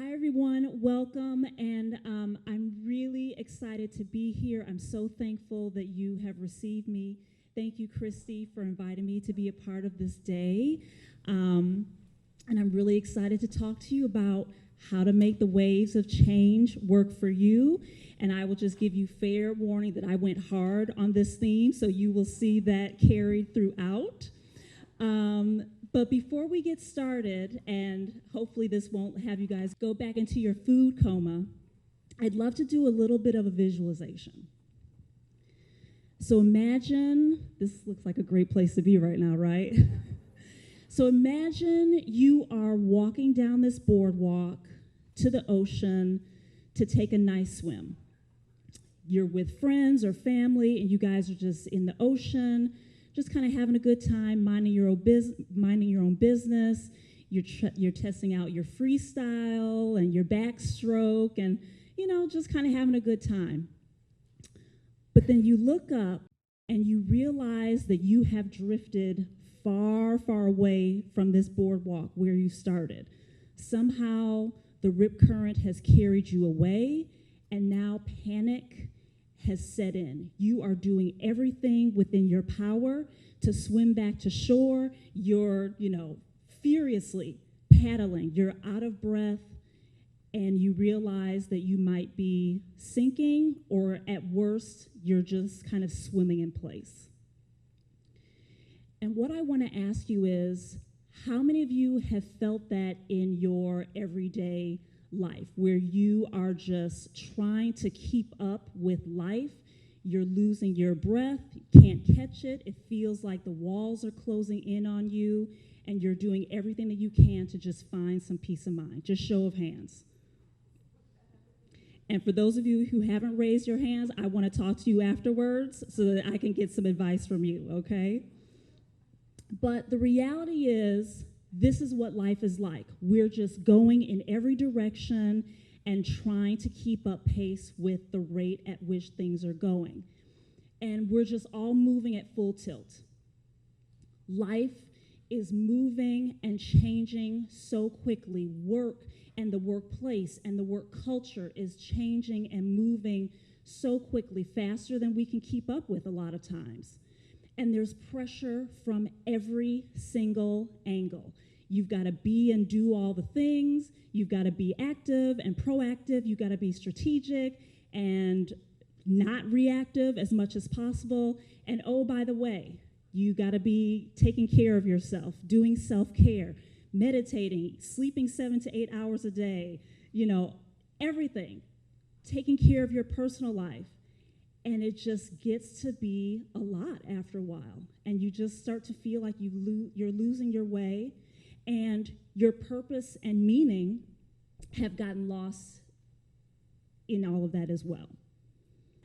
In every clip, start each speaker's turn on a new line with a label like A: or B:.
A: Hi, everyone. Welcome. And I'm really excited to be here. I'm so thankful that you have received me. Thank you, Christy, for inviting me to be a part of this day. And I'm really excited to talk to you about how to make the waves of change work for you. And I will just give you fair warning that I went hard on this theme, so you will see that carried throughout. But before we get started, and hopefully this won't have you guys go back into your food coma, I'd love to do a little bit of a visualization. So imagine, this looks like a great place to be right now, right? So imagine you are walking down this boardwalk to the ocean to take a nice swim. You're with friends or family, and you guys are just in the ocean, just kind of having a good time, minding your own business. You're testing out your freestyle and your backstroke, and just kind of having a good time. But then you look up and you realize that you have drifted far, far away from this boardwalk where you started. Somehow the rip current has carried you away, and now panic has set in. You are doing everything within your power to swim back to shore. You're, furiously paddling. You're out of breath, and you realize that you might be sinking, or at worst, you're just kind of swimming in place. And what I want to ask you is, how many of you have felt that in your everyday life, where you are just trying to keep up with life? You're losing your breath, you can't catch it, it feels like the walls are closing in on you, and you're doing everything that you can to just find some peace of mind. Just show of hands. And for those of you who haven't raised your hands, I want to talk to you afterwards so that I can get some advice from you, okay? But the reality is, this is what life is like. We're just going in every direction and trying to keep up pace with the rate at which things are going. And we're just all moving at full tilt. Life is moving and changing so quickly. Work and the workplace and the work culture is changing and moving so quickly, faster than we can keep up with a lot of times. And there's pressure from every single angle. You've got to be and do all the things. You've got to be active and proactive. You've got to be strategic and not reactive as much as possible. And oh, by the way, you got to be taking care of yourself, doing self-care, meditating, sleeping 7 to 8 hours a day, everything, taking care of your personal life. And it just gets to be a lot after a while. And you just start to feel like you're losing your way, and your purpose and meaning have gotten lost in all of that as well.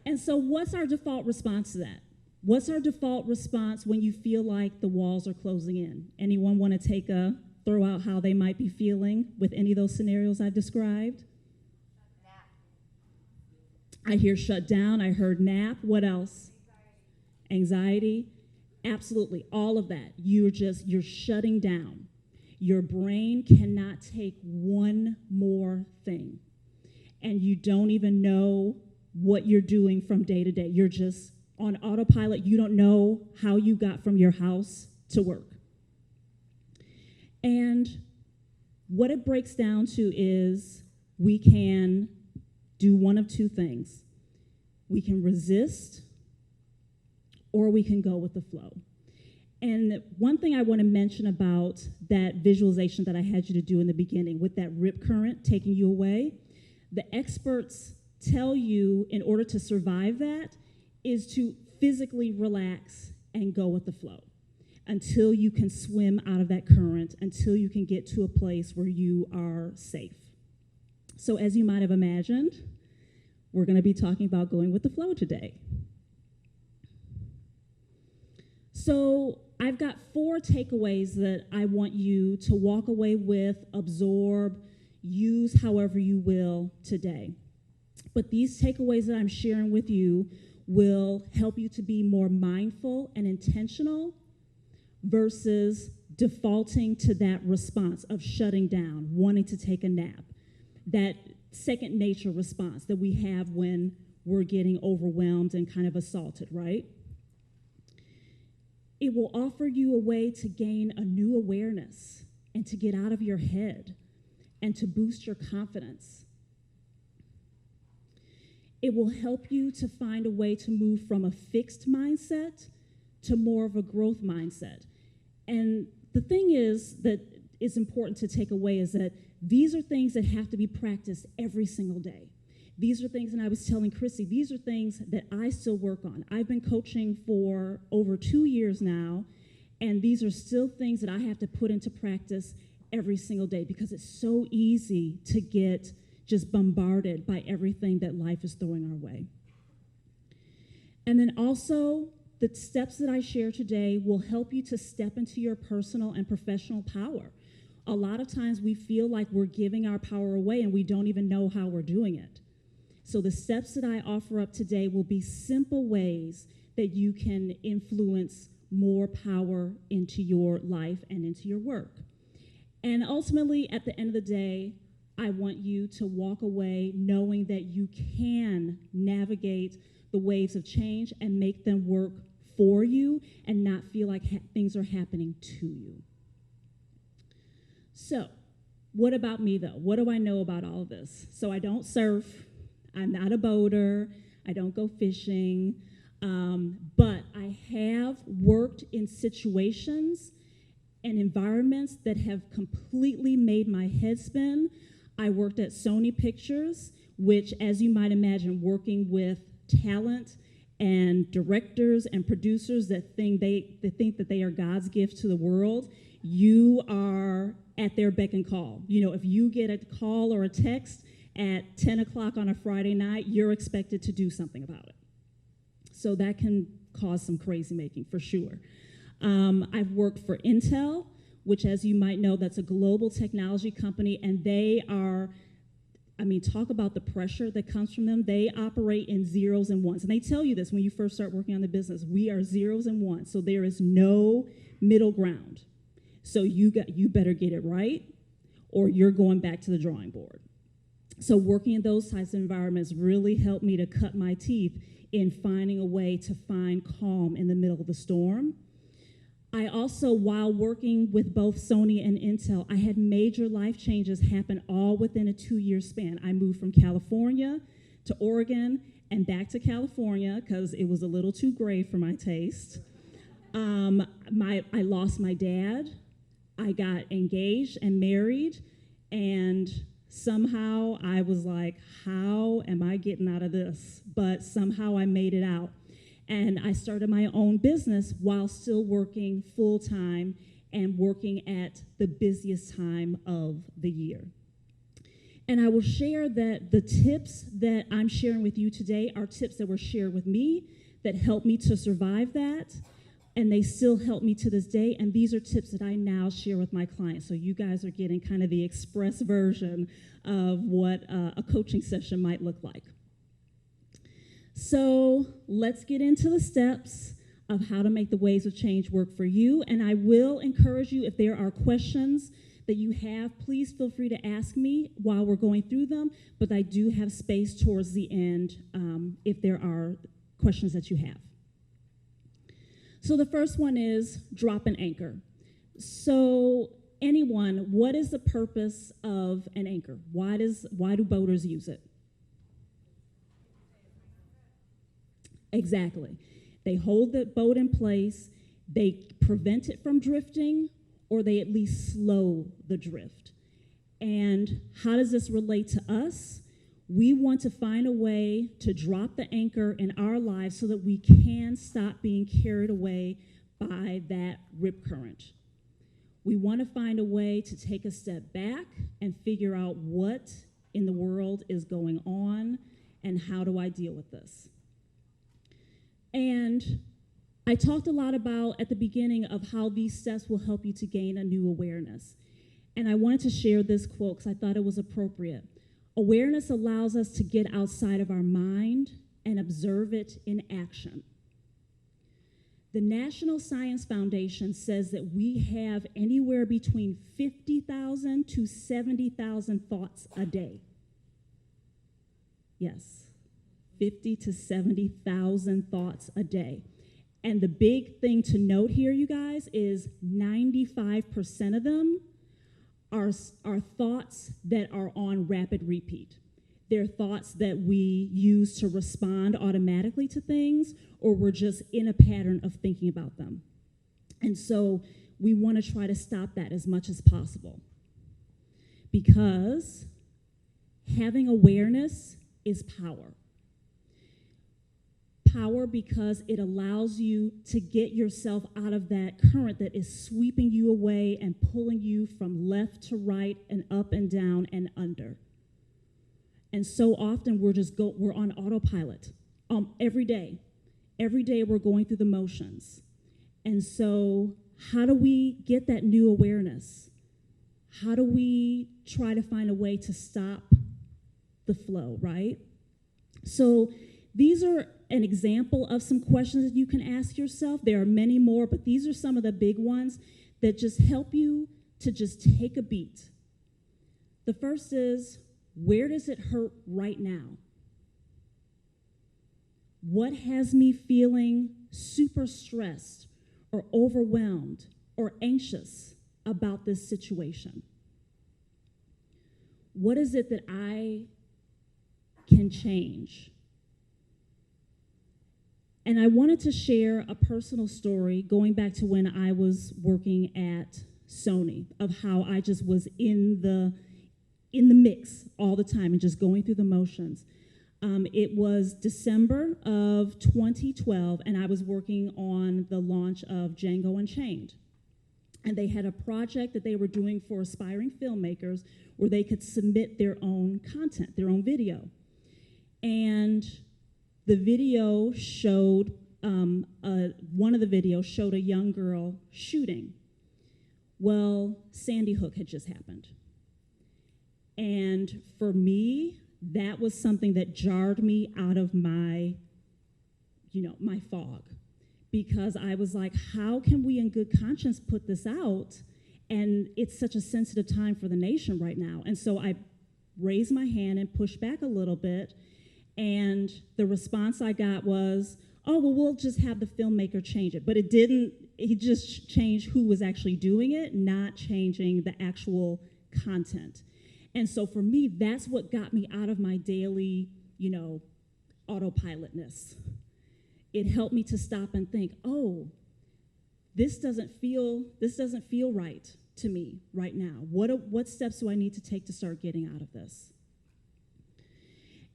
A: And so what's our default response to that? What's our default response when you feel like the walls are closing in? Anyone want to throw out how they might be feeling with any of those scenarios I've described? I hear shut down, I heard nap. What else? Anxiety. Absolutely, all of that. You're shutting down. Your brain cannot take one more thing. And you don't even know what you're doing from day to day. You're just on autopilot. You don't know how you got from your house to work. And what it breaks down to is, we can do one of two things. We can resist, or we can go with the flow. And one thing I want to mention about that visualization that I had you to do in the beginning with that rip current taking you away, the experts tell you in order to survive that is to physically relax and go with the flow until you can swim out of that current, until you can get to a place where you are safe. So as you might have imagined, we're going to be talking about going with the flow today. So I've got 4 takeaways that I want you to walk away with, absorb, use however you will today. But these takeaways that I'm sharing with you will help you to be more mindful and intentional versus defaulting to that response of shutting down, wanting to take a nap. that second nature response that we have when we're getting overwhelmed and kind of assaulted, right? It will offer you a way to gain a new awareness and to get out of your head and to boost your confidence. It will help you to find a way to move from a fixed mindset to more of a growth mindset. And the thing is that is important to take away is that these are things that have to be practiced every single day. These are things, and I was telling Chrissy, these are things that I still work on. I've been coaching for over 2 years now, and these are still things that I have to put into practice every single day because it's so easy to get just bombarded by everything that life is throwing our way. And then also, the steps that I share today will help you to step into your personal and professional power. A lot of times we feel like we're giving our power away and we don't even know how we're doing it. So the steps that I offer up today will be simple ways that you can influence more power into your life and into your work. And ultimately, at the end of the day, I want you to walk away knowing that you can navigate the waves of change and make them work for you and not feel like things are happening to you. So, what about me though? What do I know about all of this? So I don't surf, I'm not a boater, I don't go fishing, but I have worked in situations and environments that have completely made my head spin. I worked at Sony Pictures, which, as you might imagine, working with talent and directors and producers that think that they are God's gift to the world, you are at their beck and call. You know, if you get a call or a text at 10 o'clock on a Friday night, you're expected to do something about it. So that can cause some crazy making for sure. I've worked for Intel, which, as you might know, that's a global technology company, and they are, I mean, talk about the pressure that comes from them. They operate in zeros and ones. And they tell you this when you first start working on the business. We are zeros and ones, so there is no middle ground. So you better get it right, or you're going back to the drawing board. So working in those types of environments really helped me to cut my teeth in finding a way to find calm in the middle of the storm. I also, while working with both Sony and Intel, I had major life changes happen all within a 2-year span. I moved from California to Oregon and back to California because it was a little too gray for my taste. I lost my dad. I got engaged and married, and somehow I was like, how am I getting out of this? But somehow I made it out. And I started my own business while still working full-time and working at the busiest time of the year. And I will share that the tips that I'm sharing with you today are tips that were shared with me that helped me to survive that, and they still help me to this day, and these are tips that I now share with my clients. So you guys are getting kind of the express version of what a coaching session might look like. So let's get into the steps of how to make the waves of change work for you. And I will encourage you, if there are questions that you have, please feel free to ask me while we're going through them. But I do have space towards the end if there are questions that you have. So the first one is drop an anchor. So anyone, what is the purpose of an anchor? Why do boaters use it? Exactly. They hold the boat in place, they prevent it from drifting, or they at least slow the drift. And how does this relate to us? We want to find a way to drop the anchor in our lives so that we can stop being carried away by that rip current. We want to find a way to take a step back and figure out what in the world is going on and how do I deal with this. And I talked a lot about at the beginning of how these steps will help you to gain a new awareness. And I wanted to share this quote because I thought it was appropriate. Awareness allows us to get outside of our mind and observe it in action. The National Science Foundation says that we have anywhere between 50,000 to 70,000 thoughts a day. Yes, 50 to 70,000 thoughts a day. And the big thing to note here, you guys, is 95% of them are thoughts that are on rapid repeat. They're thoughts that we use to respond automatically to things, or we're just in a pattern of thinking about them. And so we want to try to stop that as much as possible, because having awareness is power. Power because it allows you to get yourself out of that current that is sweeping you away and pulling you from left to right and up and down and under. And so often we're on autopilot every day. Every day we're going through the motions. And so how do we get that new awareness? How do we try to find a way to stop the flow, right? So these are an example of some questions that you can ask yourself. There are many more, but these are some of the big ones that just help you to just take a beat. The first is, where does it hurt right now? What has me feeling super stressed or overwhelmed or anxious about this situation? What is it that I can change? And I wanted to share a personal story going back to when I was working at Sony, of how I just was in the mix all the time and just going through the motions. It was December of 2012, and I was working on the launch of Django Unchained. And they had a project that they were doing for aspiring filmmakers where they could submit their own content, their own video. And the video showed, one of the videos showed a young girl shooting. Well, Sandy Hook had just happened. And for me, that was something that jarred me out of my fog. Because I was like, how can we in good conscience put this out? And it's such a sensitive time for the nation right now. And so I raised my hand and pushed back a little bit. And the response I got was, oh, well, we'll just have the filmmaker change it. But it didn't, he just changed who was actually doing it, not changing the actual content. And so for me, that's what got me out of my daily, autopilotness. It helped me to stop and think, oh, this doesn't feel right to me right now. What steps do I need to take to start getting out of this?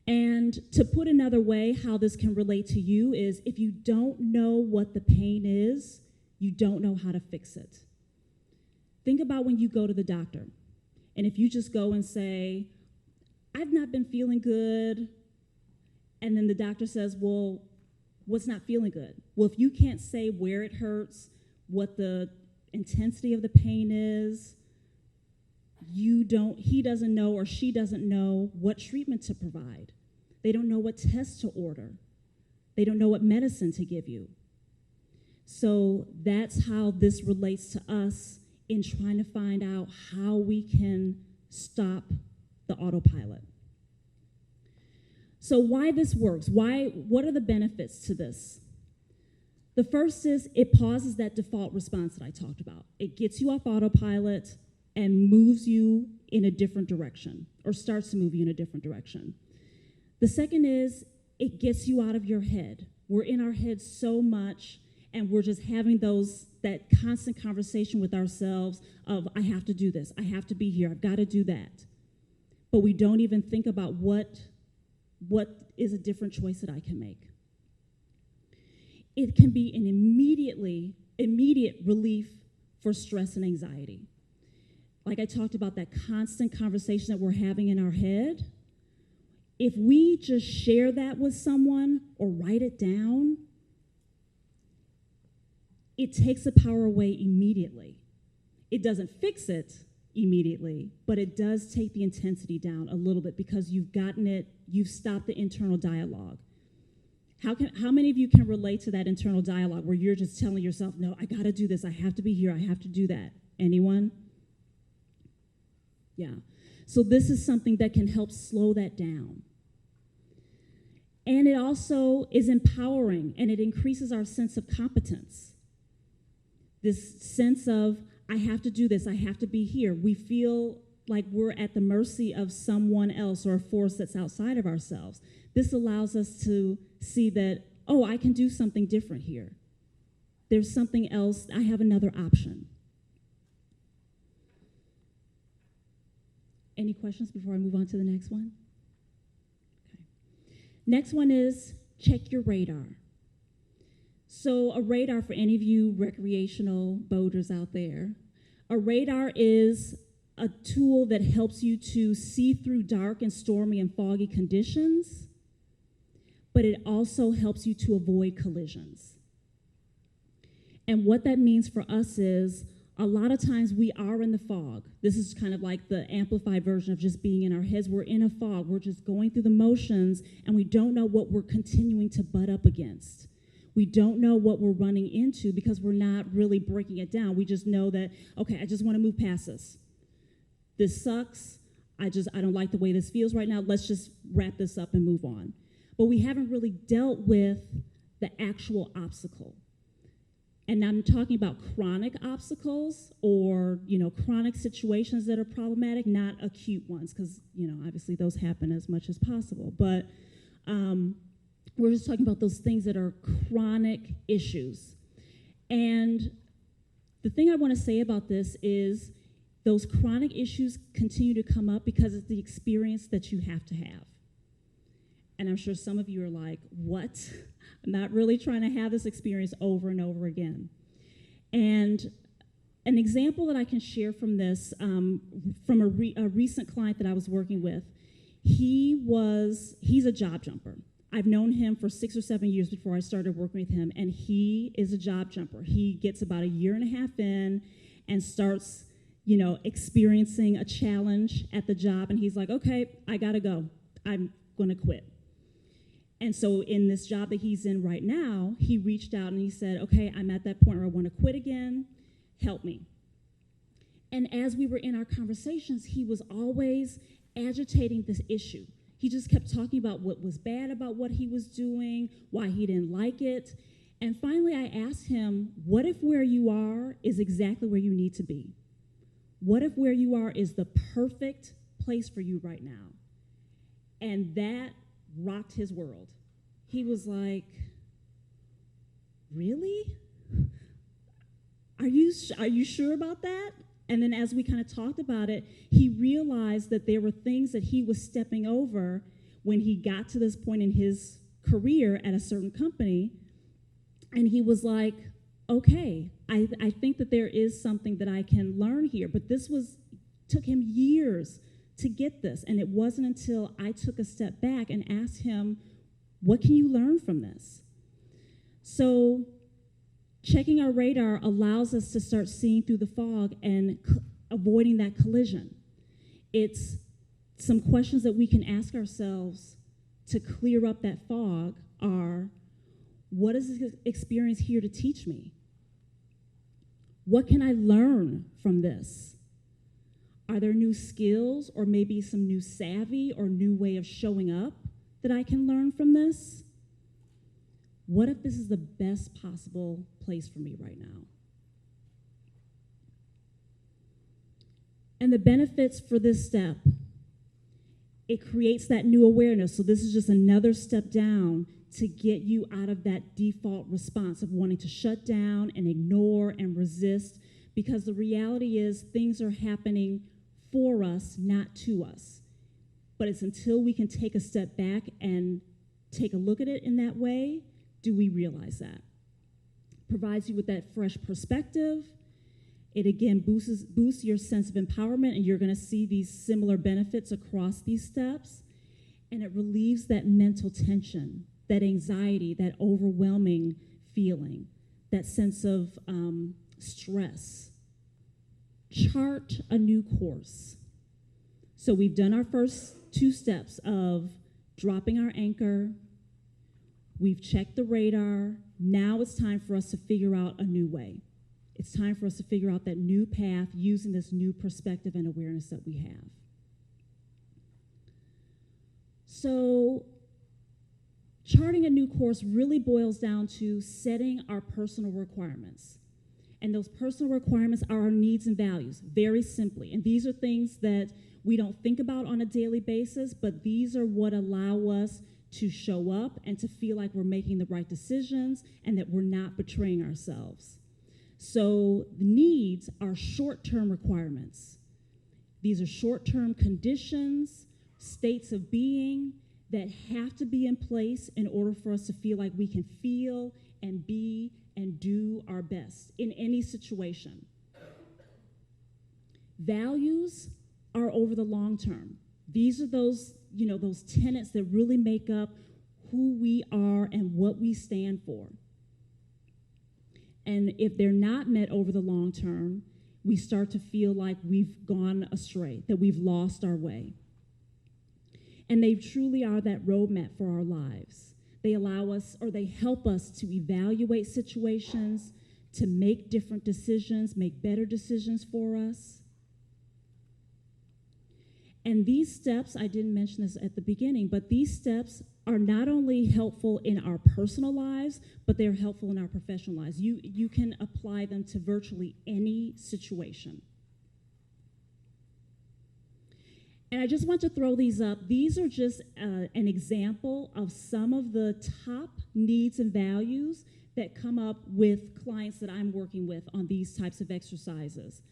A: And to put another way, how this can relate to you is, if you don't know what the pain is, you don't know how to fix it. Think about when you go to the doctor. And if you just go and say, I've not been feeling good, and then the doctor says, well, what's not feeling good? Well, if you can't say where it hurts, what the intensity of the pain is, he doesn't know or she doesn't know what treatment to provide. They don't know what tests to order. They don't know what medicine to give you. So that's how this relates to us in trying to find out how we can stop the autopilot. So why this works? What are the benefits to this? The first is it pauses that default response that I talked about. It gets you off autopilot and moves you in a different direction, or starts to move you in a different direction. The second is it gets you out of your head. We're in our heads so much, and we're just having that constant conversation with ourselves of, I have to do this, I have to be here, I've got to do that. But we don't even think about what is a different choice that I can make. It can be an immediate relief for stress and anxiety. Like I talked about, that constant conversation that we're having in our head. If we just share that with someone or write it down, it takes the power away immediately. It doesn't fix it immediately, but it does take the intensity down a little bit, because you've stopped the internal dialogue. How many of you can relate to that internal dialogue where you're just telling yourself, no, I gotta do this, I have to be here, I have to do that? Anyone? Yeah. So this is something that can help slow that down. And it also is empowering, and it increases our sense of competence. This sense of, I have to do this, I have to be here. We feel like we're at the mercy of someone else or a force that's outside of ourselves. This allows us to see that, oh, I can do something different here. There's something else, I have another option. Any questions before I move on to the next one? Okay. Next one is check your radar. So a radar, for any of you recreational boaters out there, a radar is a tool that helps you to see through dark and stormy and foggy conditions, but it also helps you to avoid collisions. And what that means for us is, a lot of times we are in the fog. This is kind of like the amplified version of just being in our heads. We're in a fog. We're just going through the motions, and we don't know what we're continuing to butt up against. We don't know what we're running into because we're not really breaking it down. We just know that, okay, I just want to move past this. This sucks. I don't like the way this feels right now. Let's just wrap this up and move on. But we haven't really dealt with the actual obstacle. And I'm talking about chronic obstacles or, chronic situations that are problematic, not acute ones, because, obviously those happen as much as possible. But we're just talking about those things that are chronic issues. And the thing I want to say about this is those chronic issues continue to come up because it's the experience that you have to have. And I'm sure some of you are like, what? I'm not really trying to have this experience over and over again. And an example that I can share from this, from a recent client that I was working with, he's a job jumper. I've known him for 6 or 7 years before I started working with him, and he is a job jumper. He gets about 1.5 years in and starts, experiencing a challenge at the job, and he's like, okay, I gotta go. I'm gonna quit. And so in this job that he's in right now, he reached out and he said, okay, I'm at that point where I want to quit again. Help me. And as we were in our conversations, he was always agitating this issue. He just kept talking about what was bad about what he was doing, why he didn't like it. And finally, I asked him, what if where you are is exactly where you need to be? What if where you are is the perfect place for you right now? And that rocked his world. He was like, really? Are you sure about that? And then as we kind of talked about it, he realized that there were things that he was stepping over when he got to this point in his career at a certain company. And he was like, okay, I think that there is something that I can learn here. But took him years to get this. And it wasn't until I took a step back and asked him, what can you learn from this? So checking our radar allows us to start seeing through the fog and avoiding that collision. It's some questions that we can ask ourselves to clear up that fog are, what is this experience here to teach me? What can I learn from this? Are there new skills or maybe some new savvy or new way of showing up that I can learn from this? What if this is the best possible place for me right now? And the benefits for this step, it creates that new awareness. So this is just another step down to get you out of that default response of wanting to shut down and ignore and resist, because the reality is things are happening for us, not to us. But it's until we can take a step back and take a look at it in that way, do we realize that. Provides you with that fresh perspective. It again boosts your sense of empowerment, and you're going to see these similar benefits across these steps. And it relieves that mental tension, that anxiety, that overwhelming feeling, that sense of stress. Chart a new course. So we've done our first 2 steps of dropping our anchor. We've checked the radar. Now it's time for us to figure out a new way. It's time for us to figure out that new path using this new perspective and awareness that we have. So Charting a new course really boils down to setting our personal requirements. And those personal requirements are our needs and values, very simply. And these are things that we don't think about on a daily basis, but these are what allow us to show up and to feel like we're making the right decisions and that we're not betraying ourselves. So the needs are short-term requirements. These are short-term conditions, states of being that have to be in place in order for us to feel like we can feel and be and do our best in any situation. Values are over the long term. These are those tenets that really make up who we are and what we stand for. And if they're not met over the long term, we start to feel like we've gone astray, that we've lost our way. And they truly are that roadmap for our lives. They allow us, or they help us to evaluate situations, to make different decisions, make better decisions for us. And these steps, I didn't mention this at the beginning, but these steps are not only helpful in our personal lives, but they're helpful in our professional lives. You can apply them to virtually any situation. And I just want to throw these up. These are just an example of some of the top needs and values that come up with clients that I'm working with on these types of exercises.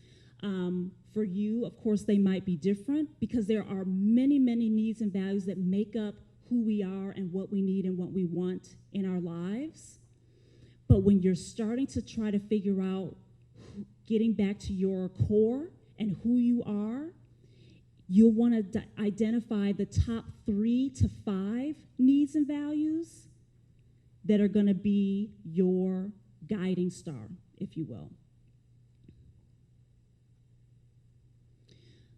A: For you, of course, they might be different because there are many, many needs and values that make up who we are and what we need and what we want in our lives. But when you're starting to try to figure out getting back to your core and who you are, you'll want to identify the top 3 to 5 needs and values that are going to be your guiding star, if you will.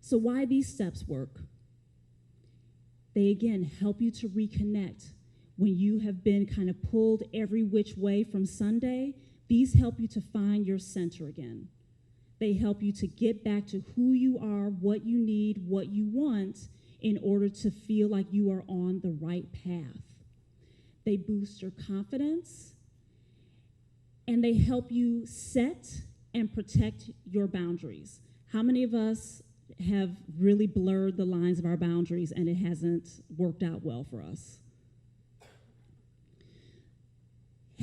A: So why these steps work? They, again, help you to reconnect. When you have been kind of pulled every which way from Sunday, these help you to find your center again. They help you to get back to who you are, what you need, what you want, in order to feel like you are on the right path. They boost your confidence, and they help you set and protect your boundaries. How many of us have really blurred the lines of our boundaries and it hasn't worked out well for us?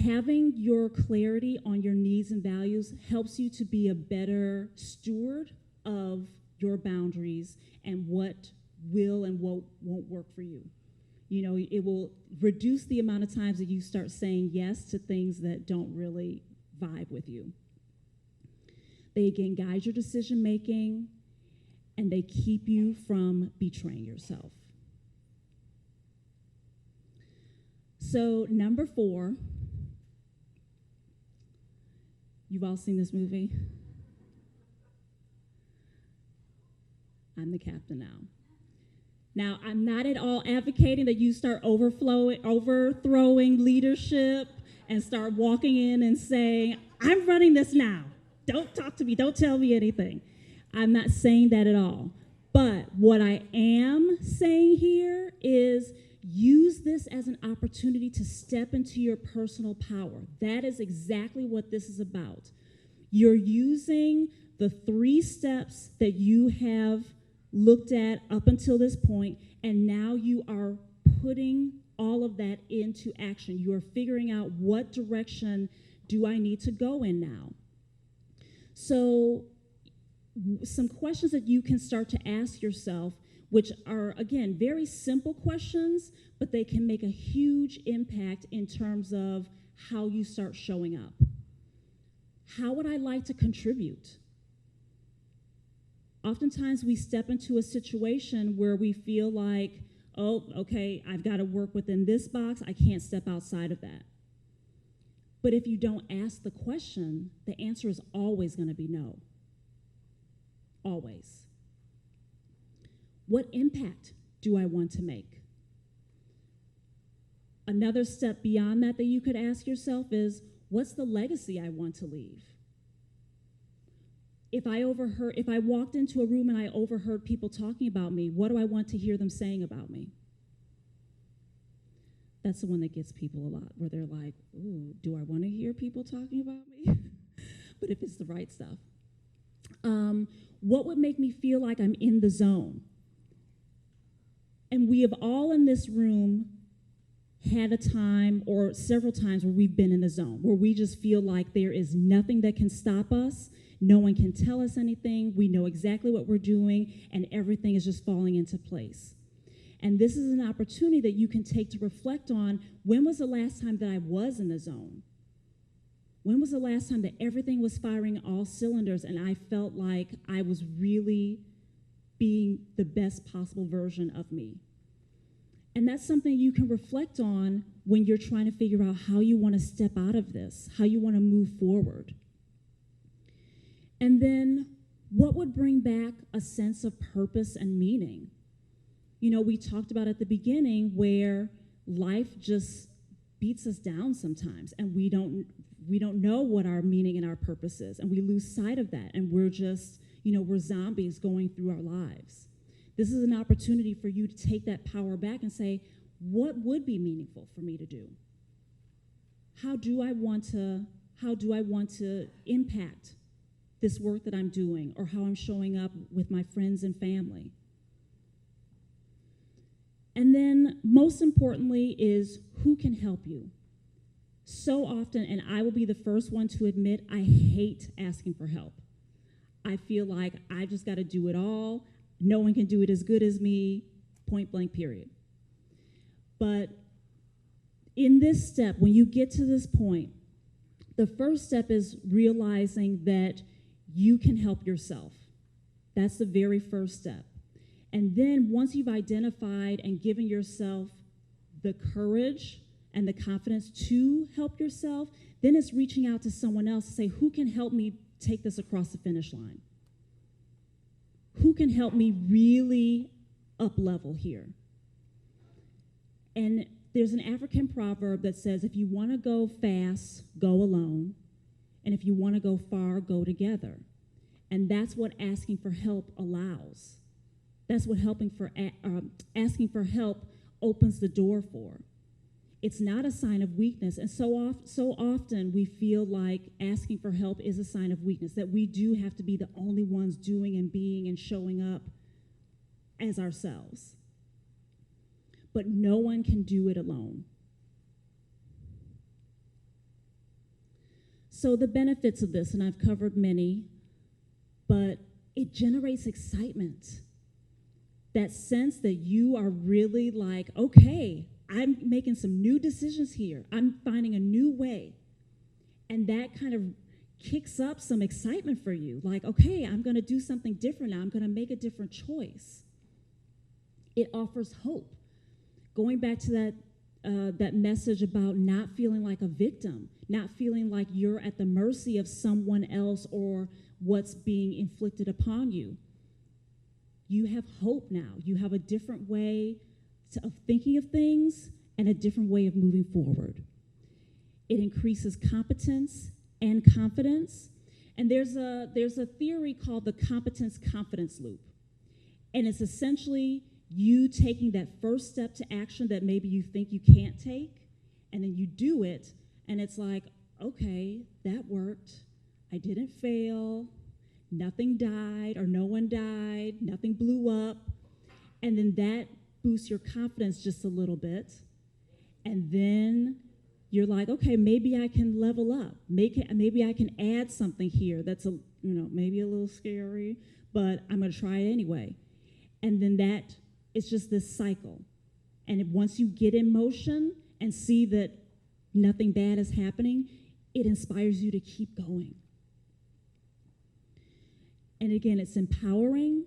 A: Having your clarity on your needs and values helps you to be a better steward of your boundaries and what will and what won't work for you. You know, it will reduce the amount of times that you start saying yes to things that don't really vibe with you. They, again, guide your decision making, and they keep you from betraying yourself. So, number 4, you've all seen this movie? I'm the captain now. Now, I'm not at all advocating that you start overthrowing leadership and start walking in and saying, I'm running this now. Don't talk to me. Don't tell me anything. I'm not saying that at all. But what I am saying here is use this as an opportunity to step into your personal power. That is exactly what this is about. You're using the 3 steps that you have looked at up until this point, and now you are putting all of that into action. You are figuring out what direction do I need to go in now. So some questions that you can start to ask yourself, which are, again, very simple questions, but they can make a huge impact in terms of how you start showing up. How would I like to contribute? Oftentimes we step into a situation where we feel like, oh, okay, I've got to work within this box. I can't step outside of that. But if you don't ask the question, the answer is always going to be no. Always. What impact do I want to make? Another step beyond that you could ask yourself is, what's the legacy I want to leave? If I walked into a room and I overheard people talking about me, what do I want to hear them saying about me? That's the one that gets people a lot, where they're like, ooh, do I want to hear people talking about me? But if it's the right stuff. What would make me feel like I'm in the zone? And we have all in this room had a time or several times where we've been in the zone, where we just feel like there is nothing that can stop us. No one can tell us anything. We know exactly what we're doing, and everything is just falling into place. And this is an opportunity that you can take to reflect on, when was the last time that I was in the zone? When was the last time that everything was firing all cylinders and I felt like I was really being the best possible version of me? And that's something you can reflect on when you're trying to figure out how you want to step out of this, how you want to move forward. And then, what would bring back a sense of purpose and meaning? You know, we talked about at the beginning where life just beats us down sometimes, and we don't know what our meaning and our purpose is, and we lose sight of that, and we're just, we're zombies going through our lives. This is an opportunity for you to take that power back and say, what would be meaningful for me to do? How do I want to impact this work that I'm doing, or how I'm showing up with my friends and family? And then, most importantly, is who can help you? So often, and I will be the first one to admit, I hate asking for help. I feel like I just got to do it all. No one can do it as good as me, point blank, period. But in this step, when you get to this point, the first step is realizing that you can help yourself. That's the very first step. And then once you've identified and given yourself the courage and the confidence to help yourself, then it's reaching out to someone else to say, who can help me take this across the finish line? Who can help me really up-level here? And there's an African proverb that says, if you want to go fast, go alone. And if you want to go far, go together. And that's what asking for help allows. That's what asking for help opens the door for. It's not a sign of weakness. And so often we feel like asking for help is a sign of weakness, that we do have to be the only ones doing and being and showing up as ourselves. But no one can do it alone. So the benefits of this, and I've covered many, but it generates excitement. That sense that you are really like, okay, I'm making some new decisions here. I'm finding a new way. And that kind of kicks up some excitement for you. Like, okay, I'm going to do something different now. I'm going to make a different choice. It offers hope. Going back to that message about not feeling like a victim, not feeling like you're at the mercy of someone else or what's being inflicted upon you. You have hope now. You have a different way of thinking of things and a different way of moving forward. It increases competence and confidence. And there's a theory called the competence-confidence loop. And it's essentially you taking that first step to action that maybe you think you can't take, and then you do it, and it's like, okay, that worked. I didn't fail. Nothing died or no one died. Nothing blew up. And then that boosts your confidence just a little bit. And then you're like, okay, maybe I can level up. Maybe I can add something here that's maybe a little scary, but I'm going to try it anyway. And then it's just this cycle. And once you get in motion and see that nothing bad is happening, it inspires you to keep going. And again, it's empowering,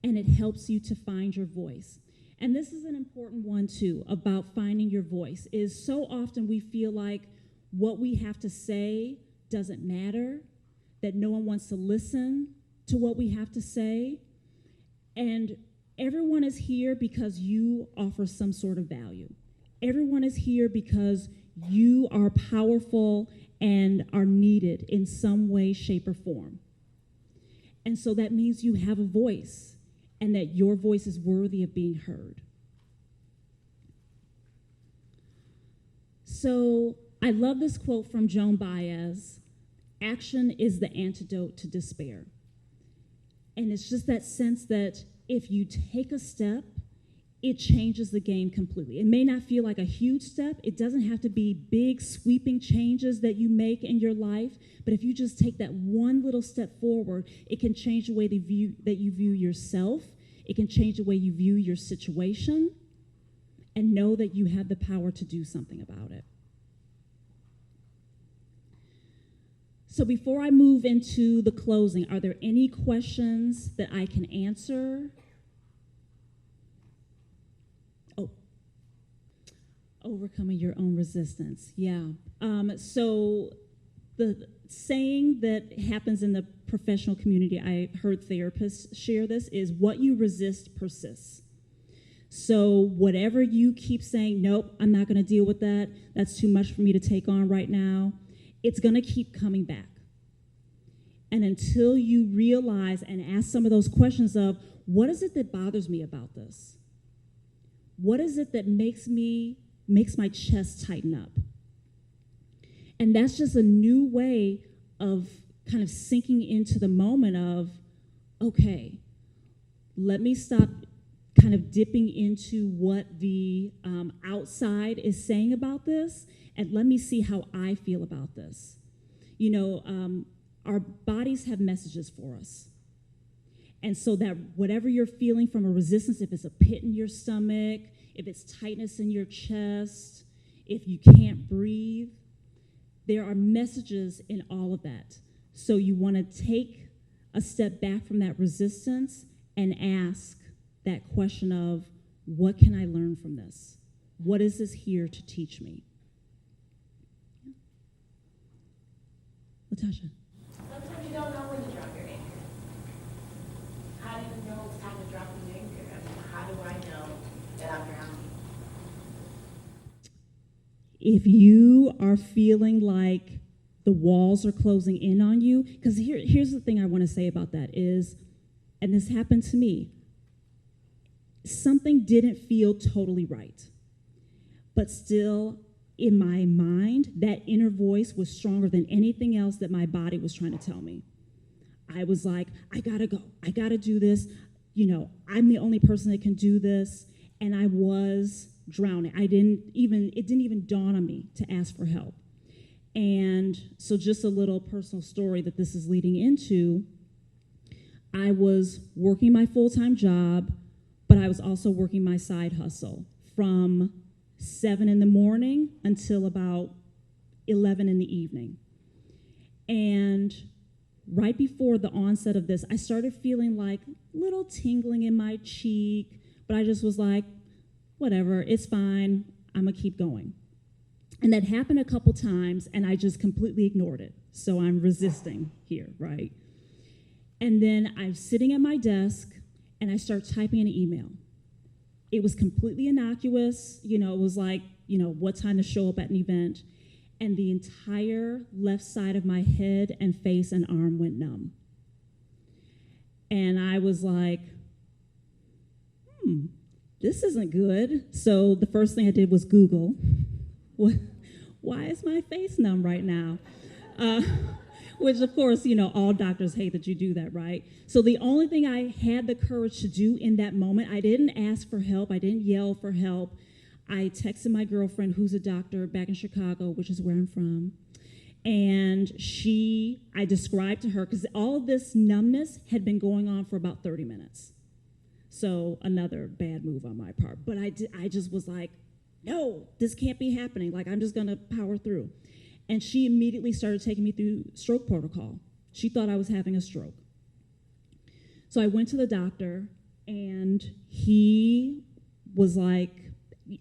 A: and it helps you to find your voice. And this is an important one, too, about finding your voice, is so often we feel like what we have to say doesn't matter, that no one wants to listen to what we have to say. And everyone is here because you offer some sort of value. Everyone is here because you are powerful and are needed in some way, shape, or form. And so that means you have a voice, and that your voice is worthy of being heard. So I love this quote from Joan Baez: action is the antidote to despair. And it's just that sense that if you take a step, it changes the game completely. It may not feel like a huge step. It doesn't have to be big, sweeping changes that you make in your life. But if you just take that one little step forward, it can change the way that you view yourself. It can change the way you view your situation, and know that you have the power to do something about it. So before I move into the closing, are there any questions that I can answer? Oh, overcoming your own resistance. Yeah. So the saying that happens in the professional community, I heard therapists share this, is what you resist persists. So whatever you keep saying, nope, I'm not going to deal with that, that's too much for me to take on right now, it's going to keep coming back. And until you realize and ask some of those questions of, what is it that bothers me about this? What is it that makes my chest tighten up? And that's just a new way of kind of sinking into the moment of, okay, let me stop kind of dipping into what the outside is saying about this, and let me see how I feel about this. You know, our bodies have messages for us. And so that whatever you're feeling from a resistance, if it's a pit in your stomach, if it's tightness in your chest, if you can't breathe, there are messages in all of that. So you want to take a step back from that resistance and ask that question of, what can I learn from this? What is this here to teach me? Latasha.
B: Sometimes you don't know when to drop your anchor. How do you know it's time to drop your anchor? I mean, how do I know that I'm drowning?
A: If you are feeling like the walls are closing in on you, because here's the thing I want to say about that is, and this happened to me, something didn't feel totally right. But still, in my mind, that inner voice was stronger than anything else that my body was trying to tell me. I was like, I gotta go. I gotta do this. You know, I'm the only person that can do this. And I was drowning. It didn't even dawn on me to ask for help. And so just a little personal story that this is leading into, I was working my full-time job, but I was also working my side hustle from 7 in the morning until about 11 in the evening. And right before the onset of this, I started feeling like little tingling in my cheek, but I just was like, whatever, it's fine, I'm gonna keep going. And that happened a couple times, and I just completely ignored it. So I'm resisting here, right? And then I'm sitting at my desk, and I start typing an email. It was completely innocuous. You know, it was like, you know, what time to show up at an event. And the entire left side of my head and face and arm went numb. And I was like, this isn't good. So the first thing I did was Google, why is my face numb right now? Which, of course, you know, all doctors hate that you do that, right? So the only thing I had the courage to do in that moment, I didn't ask for help. I didn't yell for help. I texted my girlfriend, who's a doctor back in Chicago, which is where I'm from. And I described to her, because all of this numbness had been going on for about 30 minutes. So another bad move on my part. But I just was like, no, this can't be happening. Like, I'm just going to power through. And she immediately started taking me through stroke protocol. She thought I was having a stroke. So I went to the doctor, and he was like,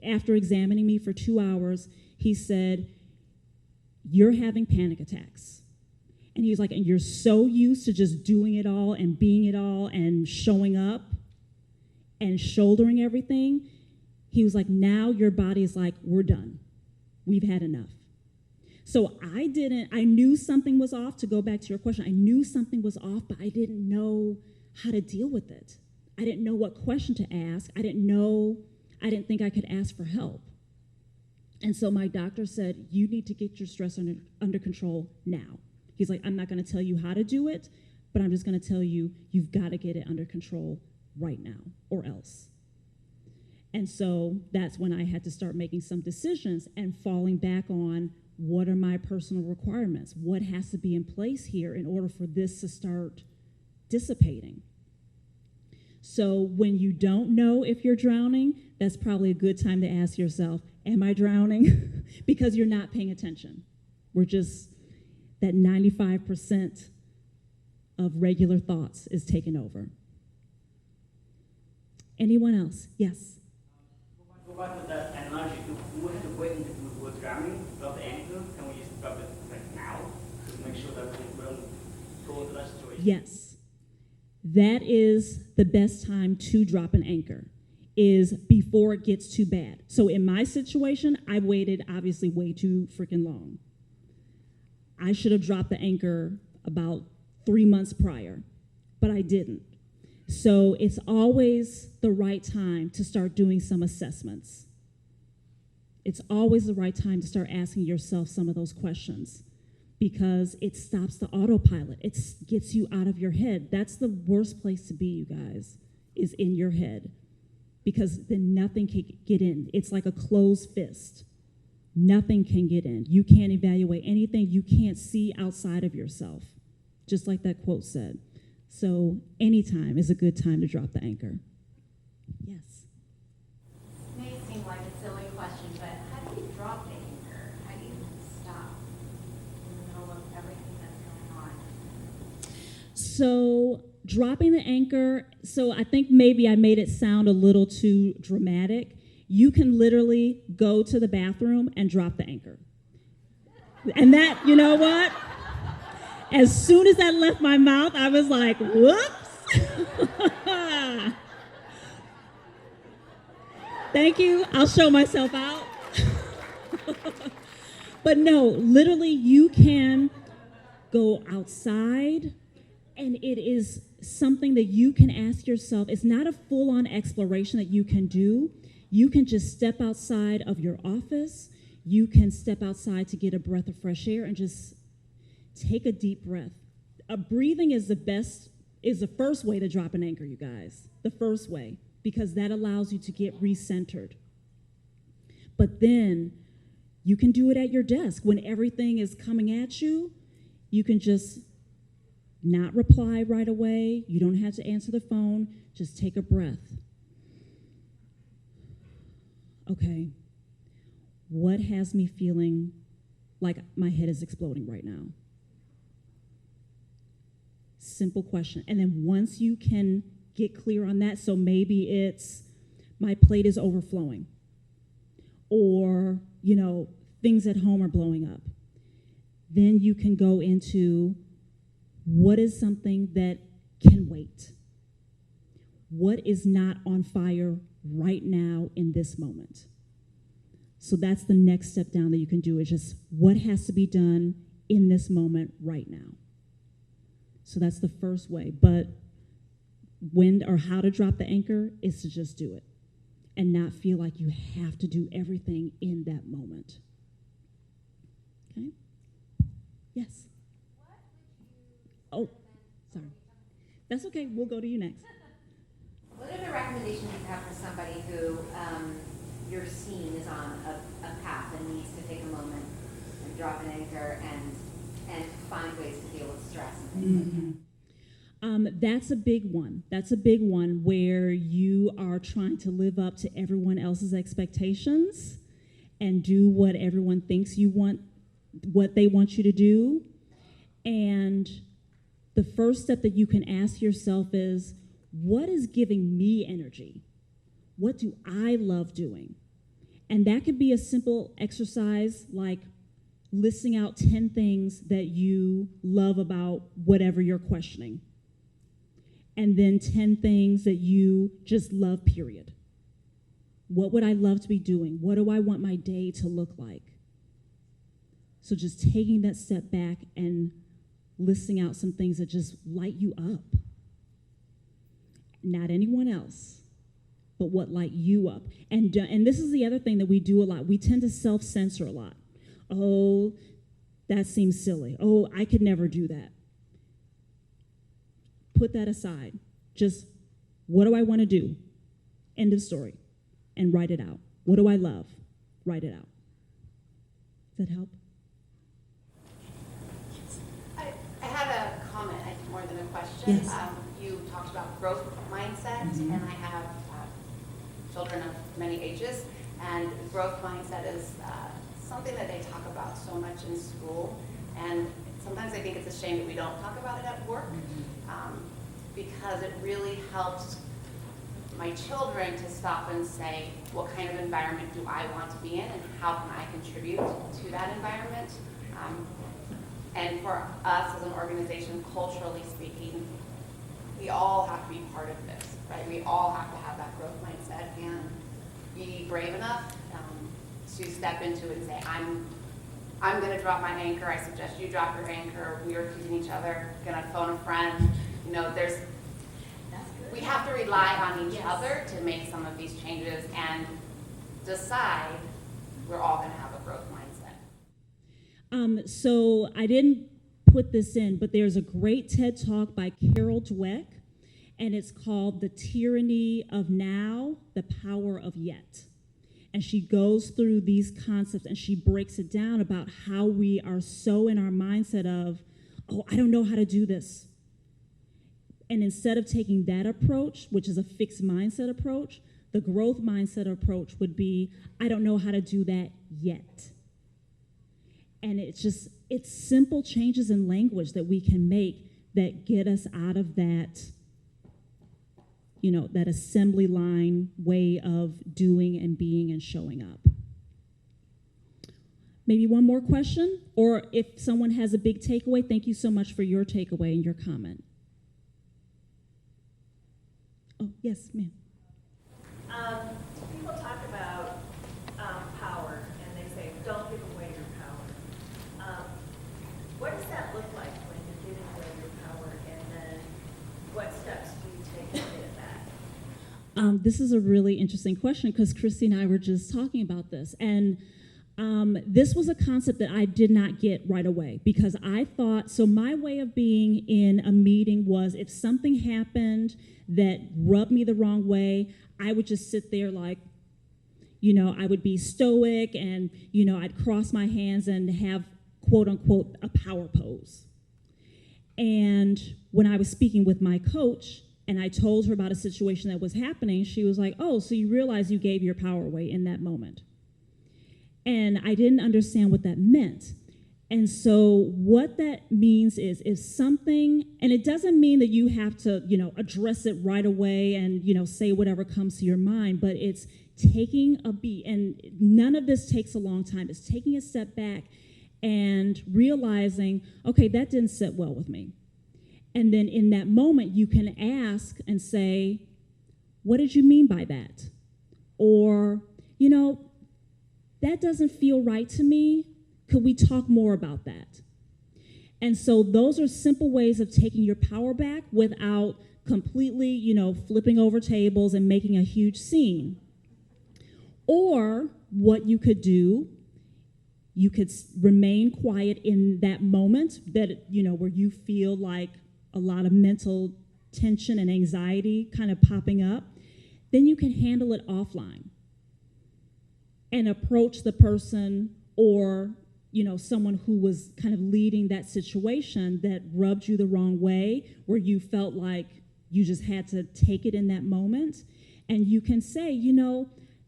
A: after examining me for 2 hours, he said, you're having panic attacks. And he was like, and you're so used to just doing it all and being it all and showing up and shouldering everything. He was like, now your body is like, we're done. We've had enough. So I knew something was off, to go back to your question. I knew something was off, but I didn't know how to deal with it. I didn't know what question to ask. I didn't think I could ask for help. And so my doctor said, you need to get your stress under control now. He's like, I'm not going to tell you how to do it, but I'm just going to tell you, you've got to get it under control right now or else. And so that's when I had to start making some decisions and falling back on what are my personal requirements? What has to be in place here in order for this to start dissipating? So when you don't know if you're drowning, that's probably a good time to ask yourself, am I drowning? Because you're not paying attention. We're just, that 95% of regular thoughts is taken over. Anyone else? Yes.
C: Go back to the analogy. We have to wait until we're drowning, drop the anchor. Can we just drop it like now to make sure that we don't go into that situation?
A: Yes. That is the best time to drop an anchor, is before it gets too bad. So in my situation, I waited obviously way too freaking long. I should have dropped the anchor about 3 months prior, but I didn't. So it's always the right time to start doing some assessments. It's always the right time to start asking yourself some of those questions, because it stops the autopilot. It gets you out of your head. That's the worst place to be, you guys, is in your head, because then nothing can get in. It's like a closed fist. Nothing can get in. You can't evaluate anything. You can't see outside of yourself, just like that quote said. So anytime is a good time to drop the anchor. Yes.
D: It may seem like a silly question, but how do you drop the anchor? How do you stop in the middle of everything that's going on?
A: So dropping the anchor, so I think maybe I made it sound a little too dramatic. You can literally go to the bathroom and drop the anchor. And that, you know what? As soon as that left my mouth, I was like, whoops. Thank you. I'll show myself out. But no, literally you can go outside, and it is something that you can ask yourself. It's not a full-on exploration that you can do. You can just step outside of your office. You can step outside to get a breath of fresh air and just take a deep breath. Breathing is the first way to drop an anchor, you guys. The first way, because that allows you to get recentered. But then you can do it at your desk. When everything is coming at you, you can just not reply right away. You don't have to answer the phone. Just take a breath. Okay, what has me feeling like my head is exploding right now? Simple question. And then once you can get clear on that, so maybe it's my plate is overflowing, or, things at home are blowing up. Then you can go into what is something that can wait? What is not on fire right now in this moment? So that's the next step down that you can do, is just what has to be done in this moment right now. So that's the first way. But when or how to drop the anchor is to just do it and not feel like you have to do everything in that moment. Okay? Yes? Oh, sorry. That's okay. We'll go to you next.
D: What are the recommendations you have for somebody who you're seeing is on a path and needs to take a moment and drop an anchor and find ways to deal with stress and things like that?
A: That's a big one. That's a big one, where you are trying to live up to everyone else's expectations and do what everyone thinks you want, what they want you to do. And the first step that you can ask yourself is, what is giving me energy? What do I love doing? And that could be a simple exercise like listing out 10 things that you love about whatever you're questioning. And then 10 things that you just love, period. What would I love to be doing? What do I want my day to look like? So just taking that step back and listing out some things that just light you up. Not anyone else, but what light you up. And this is the other thing that we do a lot. We tend to self-censor a lot. Oh, that seems silly. Oh, I could never do that. Put that aside. Just, what do I want to do? End of story. And write it out. What do I love? Write it out. Does that help?
D: I had a comment, I think more than a question.
A: Yes.
D: You talked about growth mindset, and I have children of many ages, and growth mindset is something that they talk about so much in school, and sometimes I think it's a shame that we don't talk about it at work, because it really helps my children to stop and say, what kind of environment do I want to be in, and how can I contribute to that environment? And for us as an organization, culturally speaking, we all have to be part of this, right? We all have to have that growth mindset and be brave enough to step into it and say, I'm going to drop my anchor. I suggest you drop your anchor. We are accusing each other. Going to phone a friend. You know, we have to rely on each other to make some of these changes and decide we're all going to have a growth mindset.
A: So I didn't put this in, but there's a great TED Talk by Carol Dweck, and it's called The Tyranny of Now, the Power of Yet. And she goes through these concepts and she breaks it down about how we are so in our mindset of, oh, I don't know how to do this. And instead of taking that approach, which is a fixed mindset approach, the growth mindset approach would be, I don't know how to do that yet. And it's simple changes in language that we can make that get us out of that, that assembly line way of doing and being and showing up. Maybe one more question, or if someone has a big takeaway, thank you so much for your takeaway and your comment. Oh, yes, ma'am.
E: People talk about power, and they say, don't give away your power. What does that look like when you're giving away your power, and then what steps do you take to get it back?
A: This is a really interesting question because Christy and I were just talking about this. And this was a concept that I did not get right away because I thought, so my way of being in a meeting was if something happened that rubbed me the wrong way, I would just sit there like, I would be stoic and, I'd cross my hands and have, quote unquote, a power pose. And when I was speaking with my coach and I told her about a situation that was happening, she was like, oh, so you realize you gave your power away in that moment. And I didn't understand what that meant. And so what that means is if something, and it doesn't mean that you have to, address it right away and, say whatever comes to your mind, but it's taking a beat. And none of this takes a long time. It's taking a step back and realizing, okay, that didn't sit well with me. And then in that moment, you can ask and say, what did you mean by that? Or, that doesn't feel right to me. Could we talk more about that? And so those are simple ways of taking your power back without completely, flipping over tables and making a huge scene. Or what you could do, you could remain quiet in that moment that, where you feel like a lot of mental tension and anxiety kind of popping up. Then you can handle it offline and approach the person or, someone who was kind of leading that situation that rubbed you the wrong way, where you felt like you just had to take it in that moment. And you can say,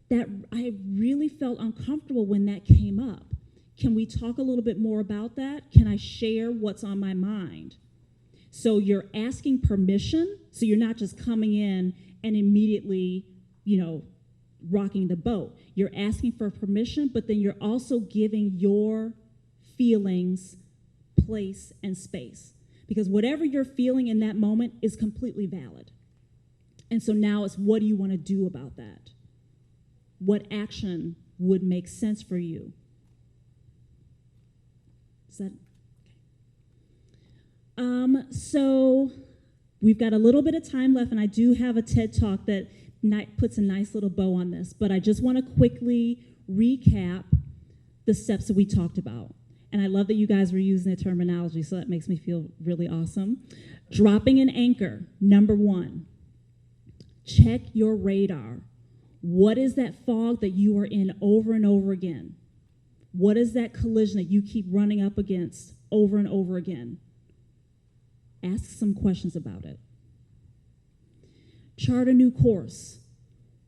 A: that I really felt uncomfortable when that came up. Can we talk a little bit more about that? Can I share what's on my mind? So you're asking permission, so you're not just coming in and immediately, rocking the boat. You're asking for permission, but then you're also giving your feelings place and space. Because whatever you're feeling in that moment is completely valid. And so now it's, what do you want to do about that? What action would make sense for you? Is that okay? So we've got a little bit of time left, and I do have a TED Talk that puts a nice little bow on this, but I just want to quickly recap the steps that we talked about. And I love that you guys were using the terminology, so that makes me feel really awesome. Dropping an anchor, number 1. Check your radar. What is that fog that you are in over and over again? What is that collision that you keep running up against over and over again? Ask some questions about it. Chart a new course.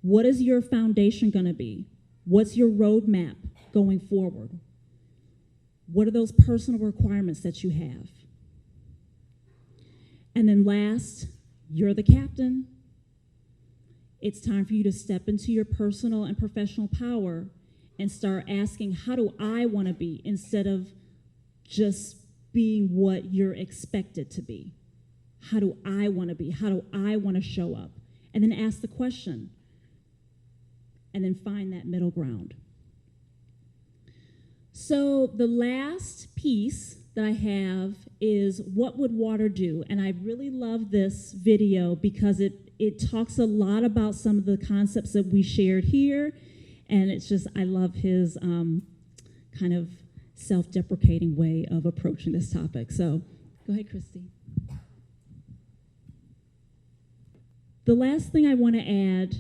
A: What is your foundation going to be? What's your roadmap going forward? What are those personal requirements that you have? And then last, you're the captain. It's time for you to step into your personal and professional power and start asking, how do I want to be, instead of just being what you're expected to be. How do I want to be? How do I want to show up? And then ask the question. And then find that middle ground. So the last piece that I have is, what would water do? And I really love this video because it talks a lot about some of the concepts that we shared here. And it's just, I love his kind of self-deprecating way of approaching this topic. So go ahead, Christy. The last thing I want to add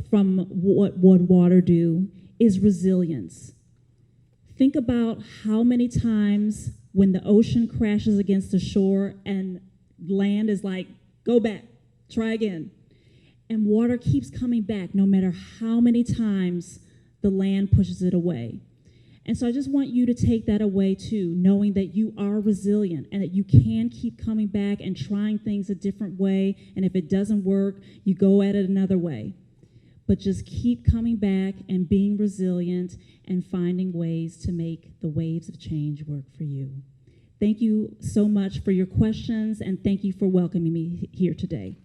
A: from what would water do is resilience. Think about how many times when the ocean crashes against the shore and land is like, go back, try again. And water keeps coming back no matter how many times the land pushes it away. And so I just want you to take that away too, knowing that you are resilient and that you can keep coming back and trying things a different way. And if it doesn't work, you go at it another way. But just keep coming back and being resilient and finding ways to make the waves of change work for you. Thank you so much for your questions, and thank you for welcoming me here today.